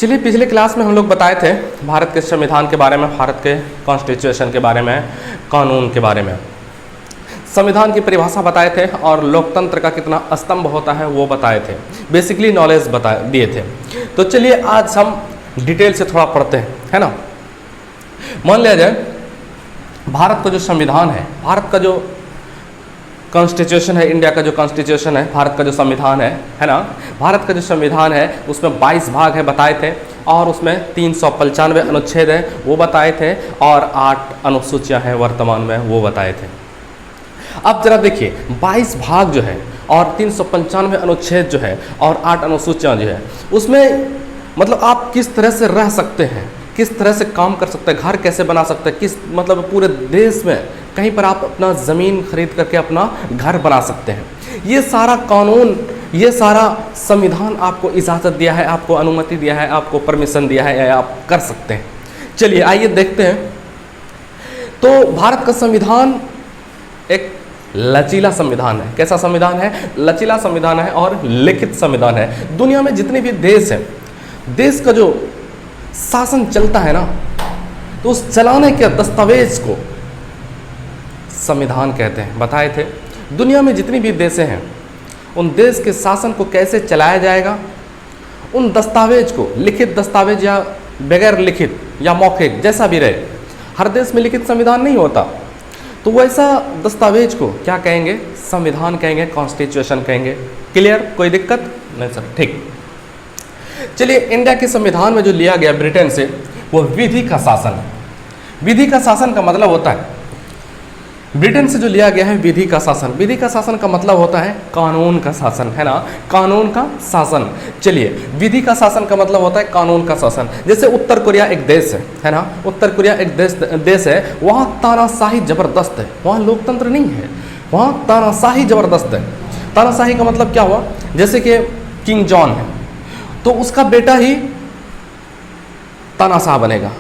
चलिए, पिछले क्लास में हम लोग बताए थे भारत के संविधान के बारे में, भारत के कॉन्स्टिट्यूशन के बारे में, कानून के बारे में, संविधान की परिभाषा बताए थे और लोकतंत्र का कितना स्तंभ होता है वो बताए थे, बेसिकली नॉलेज बता दिए थे। तो चलिए आज हम डिटेल से थोड़ा पढ़ते हैं, है ना। मान लिया जाए भारत का जो संविधान है, भारत का जो कॉन्स्टिट्यूशन है, इंडिया का जो कॉन्स्टिट्यूशन है, भारत का जो संविधान है ना, भारत का जो संविधान है उसमें 22 भाग है बताए थे, और उसमें 395 अनुच्छेद है वो बताए थे, और 8 अनुसूचियां हैं वर्तमान में वो बताए थे। अब जरा देखिए 22 भाग जो है और 395 अनुच्छेद जो है और 8 अनुसूचियां जो है, उसमें मतलब आप किस तरह से रह सकते हैं, किस तरह से काम कर सकते हैं, घर कैसे बना सकते हैं, किस मतलब पूरे देश में कहीं पर आप अपना ज़मीन खरीद करके अपना घर बना सकते हैं, ये सारा कानून, ये सारा संविधान आपको इजाज़त दिया है, आपको अनुमति दिया है, आपको परमिशन दिया है, आप कर सकते हैं। चलिए आइए देखते हैं। तो भारत का संविधान एक लचीला संविधान है। कैसा संविधान है? लचीला संविधान है और लिखित संविधान है। दुनिया में जितने भी देश हैं, देश का जो शासन चलता है ना, तो उस चलाने के दस्तावेज को संविधान कहते हैं। बताए थे दुनिया में जितनी भी देशें हैं, उन देश के शासन को कैसे चलाया जाएगा, उन दस्तावेज को, लिखित दस्तावेज या बगैर लिखित या मौखिक जैसा भी रहे, हर देश में लिखित संविधान नहीं होता, तो वैसा दस्तावेज को क्या कहेंगे? संविधान कहेंगे, कॉन्स्टिट्यूशन कहेंगे। क्लियर? कोई दिक्कत नहीं सर? ठीक। चलिए, इंडिया के संविधान में जो लिया गया ब्रिटेन से, वो विधि का शासन है। विधि का शासन का मतलब होता है, ब्रिटेन से जो लिया गया है विधि का शासन, विधि का शासन का मतलब होता है कानून का शासन, है ना, कानून का शासन। चलिए, विधि का शासन का मतलब होता है कानून का शासन। जैसे उत्तर कोरिया एक देश है ना, उत्तर कोरिया एक देश है, वहाँ तानाशाही ज़बरदस्त है, वहाँ लोकतंत्र नहीं है, वहाँ तानाशाही ज़बरदस्त है। तानाशाही का मतलब क्या हुआ? जैसे कि किंग जॉन है, तो उसका बेटा ही तानाशाह बनेगा,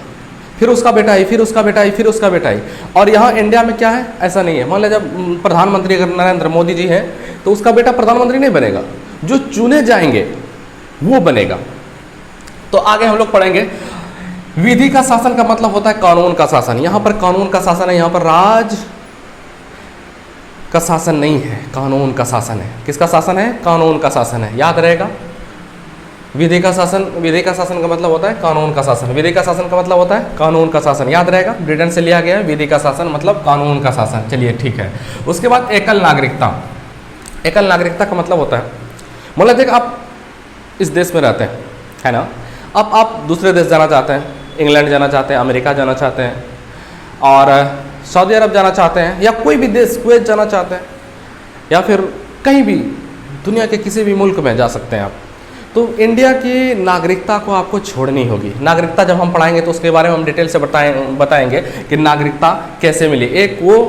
फिर उसका बेटा ही, फिर उसका बेटा ही, फिर उसका बेटा ही। और यहाँ इंडिया में क्या है? ऐसा नहीं है। मान लीजिए जब प्रधानमंत्री अगर नरेंद्र मोदी जी हैं, तो उसका बेटा प्रधानमंत्री नहीं बनेगा, जो चुने जाएंगे वो बनेगा। तो आगे हम लोग पढ़ेंगे। विधि का शासन का मतलब होता है कानून का शासन। यहाँ पर कानून का शासन है, यहाँ पर राज का शासन नहीं है, कानून का शासन है। किसका शासन है? कानून का शासन है। याद रहेगा, विधि का शासन, विधि का शासन का मतलब होता है कानून का शासन, विधि का शासन का मतलब होता है कानून का शासन। याद रहेगा, ब्रिटेन से लिया गया है विधि का शासन मतलब कानून का शासन। चलिए ठीक है। उसके बाद एकल नागरिकता। एकल नागरिकता का मतलब होता है, मान लीजिए आप इस देश में रहते हैं, है ना, अब आप दूसरे देश जाना चाहते हैं, इंग्लैंड जाना चाहते हैं, अमेरिका जाना चाहते हैं, और सऊदी अरब जाना चाहते हैं, या कोई भी देश, कुवैत जाना चाहते हैं, या फिर कहीं भी दुनिया के किसी भी मुल्क में जा सकते हैं आप। तो इंडिया की नागरिकता को आपको छोड़नी होगी। नागरिकता जब हम पढ़ाएंगे तो उसके बारे में हम डिटेल से बताएंगे कि नागरिकता कैसे मिली। एक वो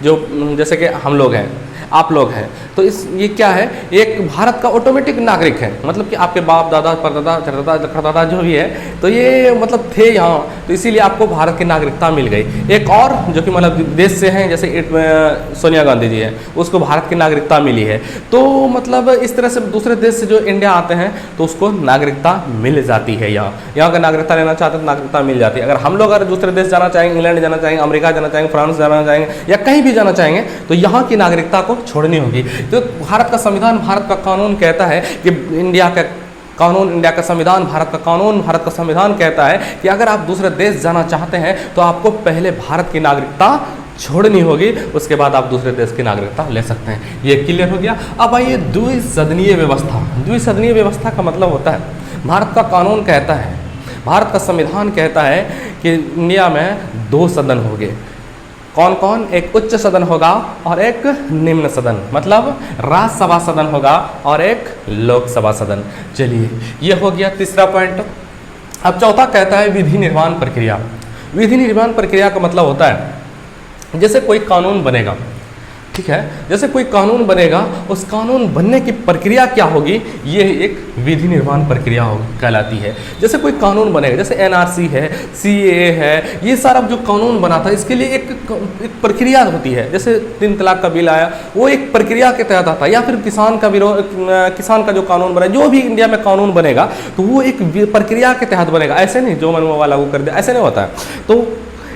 जो जैसे कि हम लोग हैं, आप लोग हैं, तो ये क्या है? एक भारत का ऑटोमेटिक नागरिक है, मतलब कि आपके बाप दादा परदादा चरदादा जो भी है, तो ये मतलब थे यहाँ, तो इसीलिए आपको भारत की नागरिकता मिल गई। एक और जो कि मतलब देश से हैं, जैसे सोनिया गांधी जी है, उसको भारत की नागरिकता मिली है। तो मतलब इस तरह से दूसरे देश से जो इंडिया आते हैं तो उसको नागरिकता मिल जाती है। यहाँ का नागरिकता लेना चाहते हैं तो नागरिकता मिल जाती है। अगर हम लोग अगर दूसरे देश जाना चाहेंगे, इंग्लैंड जाना चाहेंगे, अमेरिका जाना चाहेंगे, फ्रांस जाना चाहेंगे, या कहीं भी जाना चाहेंगे, तो यहाँ की नागरिकता को छोड़नी होगी। तो भारत का संविधान, भारत का कानून कहता है कि इंडिया का कानून, इंडिया का संविधान, भारत का कानून, भारत का संविधान कहता है कि अगर आप दूसरे देश जाना चाहते हैं तो आपको पहले भारत की नागरिकता छोड़नी होगी, उसके बाद आप दूसरे देश की नागरिकता ले सकते हैं। ये क्लियर हो गया। अब आइए द्विसदनीय व्यवस्था। द्विसदनीय व्यवस्था का मतलब होता है, भारत का कानून कहता है, भारत का संविधान कहता है कि इंडिया में 2 सदन होंगे। कौन कौन? एक उच्च सदन होगा और एक निम्न सदन, मतलब राज्यसभा सदन होगा और एक लोकसभा सदन। चलिए, ये हो गया तीसरा पॉइंट। अब चौथा कहता है विधि निर्माण प्रक्रिया। विधि निर्माण प्रक्रिया का मतलब होता है, जैसे कोई कानून बनेगा, ठीक है। जैसे कोई कानून बनेगा, उस कानून बनने की प्रक्रिया क्या होगी, ये एक विधि निर्माण प्रक्रिया कहलाती है। जैसे कोई कानून बनेगा, जैसे एनआरसी है, सीएए है, ये सारा जो कानून बना था इसके लिए एक प्रक्रिया होती है। जैसे 3 तलाक का बिल आया, वो एक प्रक्रिया के तहत आता है। या फिर किसान का जो कानून बना, जो भी इंडिया में कानून बनेगा तो वो एक प्रक्रिया के तहत बनेगा, ऐसे नहीं जो मन हुआ लागू कर दिया, ऐसे नहीं होता है। तो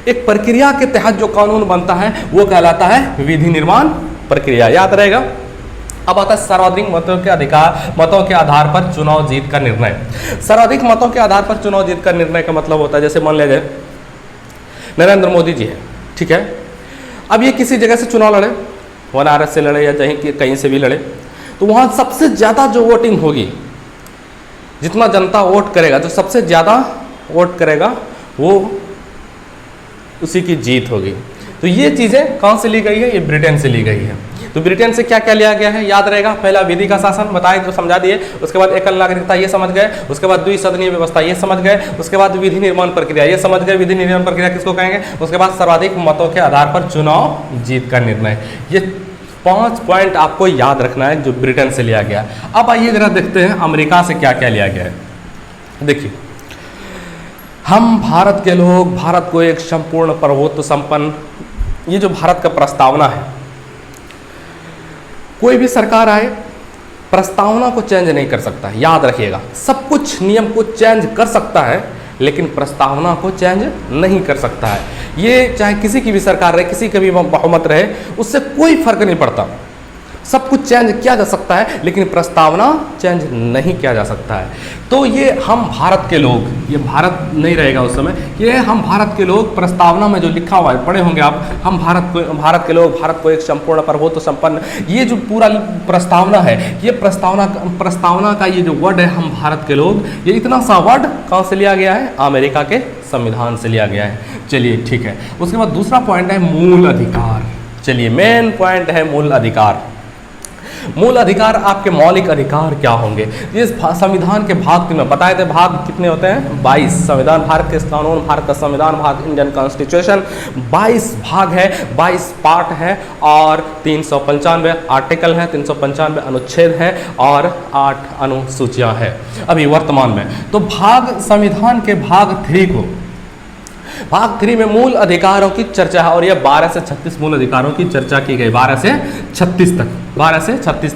एक प्रक्रिया के तहत जो कानून बनता है वो कहलाता है विधि निर्माण प्रक्रिया, याद रहेगा। अब आता है सर्वाधिक मतों के आधार पर चुनाव जीत का निर्णय। सर्वाधिक मतों के आधार पर चुनाव जीत का निर्णय का मतलब होता है, जैसे मान लीजिए नरेंद्र मोदी जी है, ठीक है। अब ये किसी जगह से चुनाव लड़े, बनारस से लड़े या कहीं से भी लड़े, तो वहाँ सबसे ज़्यादा जो वोटिंग होगी, जितना जनता वोट करेगा, जो सबसे ज़्यादा वोट करेगा वो उसी की जीत होगी। तो ये चीज़ें कहाँ से ली गई है, ये ब्रिटेन से ली गई है। तो ब्रिटेन से क्या क्या लिया गया है, याद रहेगा। पहला विधि का शासन बताए जो समझा दिए, उसके बाद एकल नागरिकता ये समझ गए, उसके बाद द्विसदनीय व्यवस्था ये समझ गए, उसके बाद विधि निर्माण प्रक्रिया ये समझ गए। विधि निर्माण प्रक्रिया किसको कहेंगे, उसके बाद सर्वाधिक मतों के आधार पर चुनाव जीत का निर्णय। ये 5 पॉइंट आपको याद रखना है जो ब्रिटेन से लिया गया। अब आइए जरा देखते हैं अमेरिका से क्या क्या लिया गया है। देखिए, हम भारत के लोग, भारत को एक संपूर्ण प्रभुत्व संपन्न, ये जो भारत का प्रस्तावना है, कोई भी सरकार आए प्रस्तावना को चेंज नहीं कर सकता, याद रखिएगा। सब कुछ नियम को चेंज कर सकता है लेकिन प्रस्तावना को चेंज नहीं कर सकता है। ये चाहे किसी की भी सरकार रहे, किसी का भी बहुमत रहे, उससे कोई फर्क नहीं पड़ता। सब कुछ चेंज किया जा सकता है लेकिन प्रस्तावना चेंज नहीं किया जा सकता है। तो ये हम भारत के लोग, ये भारत नहीं रहेगा उस समय, ये हम भारत के लोग, प्रस्तावना में जो लिखा हुआ है, पढ़े होंगे आप, हम भारत के लोग, भारत को एक संपूर्ण प्रभुत्व संपन्न, ये जो पूरा प्रस्तावना है, ये प्रस्तावना का ये जो वर्ड है, हम भारत के लोग, ये इतना सा वर्ड कहाँ से लिया गया है, अमेरिका के संविधान से लिया गया है। चलिए ठीक है। उसके बाद दूसरा पॉइंट है मूल अधिकार। चलिए, मेन पॉइंट है मूल अधिकार। मूल अधिकार आपके मौलिक अधिकार क्या होंगे, ये संविधान के भाग 3 में बताए थे। भाग कितने होते हैं, 22। संविधान, भारत के कानून, भारत का संविधान भाग, इंडियन कॉन्स्टिट्यूशन, 22 भाग है, 22 पार्ट है और 395 आर्टिकल है, 395 अनुच्छेद है और 8 अनुसूचियां हैं अभी वर्तमान में। तो संविधान के भाग 3 को, भाग 3 में मूल अधिकारों की चर्चा है और यह 12 से 36 मूल अधिकारों की चर्चा की गई, 12 से 36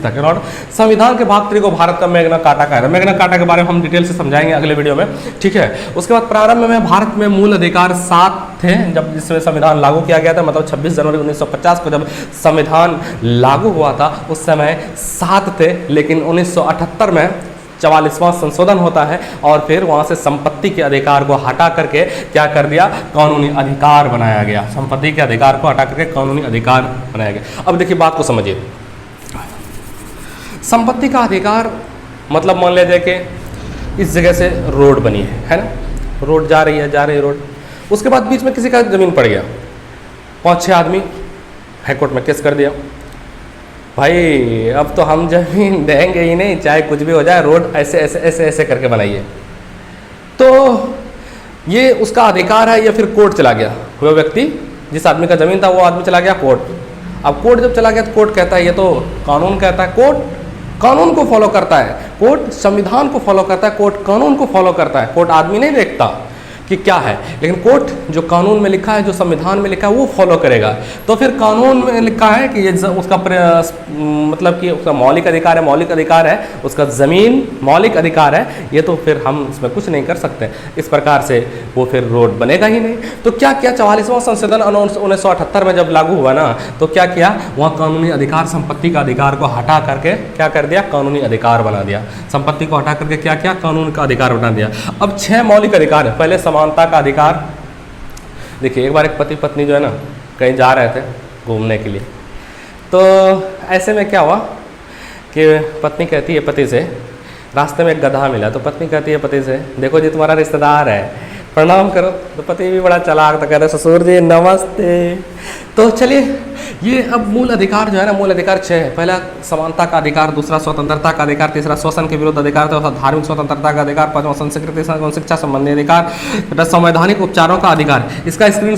तक। और संविधान के भाग 3 को भारत का मैग्ना कार्टा कहा है। मैग्ना कार्टा के बारे में हम डिटेल से समझाएंगे अगले वीडियो में, ठीक है। उसके बाद प्रारंभ में भारत में मूल अधिकार 7 थे जब जिसमें संविधान लागू किया गया था, मतलब 26 जनवरी 1950 को जब संविधान लागू हुआ था उस समय 7 थे, लेकिन 1978 में 44वां संशोधन होता है और फिर वहाँ से संपत्ति के अधिकार को हटा करके क्या कर दिया, कानूनी अधिकार बनाया गया। संपत्ति के अधिकार को हटा करके कानूनी अधिकार बनाया गया। अब देखिए बात को समझिए। संपत्ति का अधिकार मतलब मान लीजिए कि इस जगह से रोड बनी है ना, रोड जा रही है रोड, उसके बाद बीच में किसी का ज़मीन पड़ गया, 5-6 आदमी हाईकोर्ट में केस कर दिया, भाई अब तो हम जमीन देंगे ही नहीं, चाहे कुछ भी हो जाए, रोड ऐसे ऐसे ऐसे ऐसे करके बनाइए। तो ये उसका अधिकार है या फिर कोर्ट चला गया, वह व्यक्ति जिस आदमी का ज़मीन था वो आदमी चला गया कोर्ट। अब कोर्ट जब चला गया तो कोर्ट कहता है, ये तो कानून कहता है, कोर्ट कानून को फॉलो करता है, कोर्ट संविधान को फॉलो करता है, कोर्ट कानून को फॉलो करता है, कोर्ट आदमी नहीं देखता कि क्या है, लेकिन कोर्ट जो कानून में लिखा है, जो संविधान में लिखा है वो फॉलो करेगा। तो फिर कानून में लिखा है कि ये उसका मतलब कि उसका मौलिक अधिकार है, मौलिक अधिकार है, उसका ज़मीन मौलिक अधिकार है, ये तो फिर हम इसमें कुछ नहीं कर सकते। इस प्रकार से वो फिर रोड बनेगा ही नहीं। तो क्या किया, 44वां संशोधन 1978 में जब लागू हुआ ना, तो क्या किया, वहाँ कानूनी अधिकार, संपत्ति का अधिकार को हटा करके क्या कर दिया, कानूनी अधिकार बना दिया। संपत्ति को हटा करके क्या किया, कानून का अधिकार बना दिया। अब 6 मौलिक अधिकार है। पहले समानता का अधिकार। देखिए, एक बार एक पति पत्नी जो है ना कहीं जा रहे थे घूमने के लिए, तो ऐसे में क्या हुआ कि पत्नी कहती है पति से, रास्ते में एक गधा मिला, तो पत्नी कहती है पति से, देखो जी तुम्हारा रिश्तेदार है, प्रणाम करो। तो पति भी बड़ा चालाक था, कह रहे ससुर जी नमस्ते। तो चलिए, ये अब मूल अधिकार जो है ना, मूल अधिकार 6 है। पहला समानता का अधिकार, दूसरा स्वतंत्रता का अधिकार, तीसरा शोषण के विरुद्ध अधिकार, चौथा धार्मिक स्वतंत्रता का अधिकार, पांचवा संस्कृति शिक्षा संबंधी अधिकार, छठा संवैधानिक उपचारों का अधिकार। इसका स्क्रीन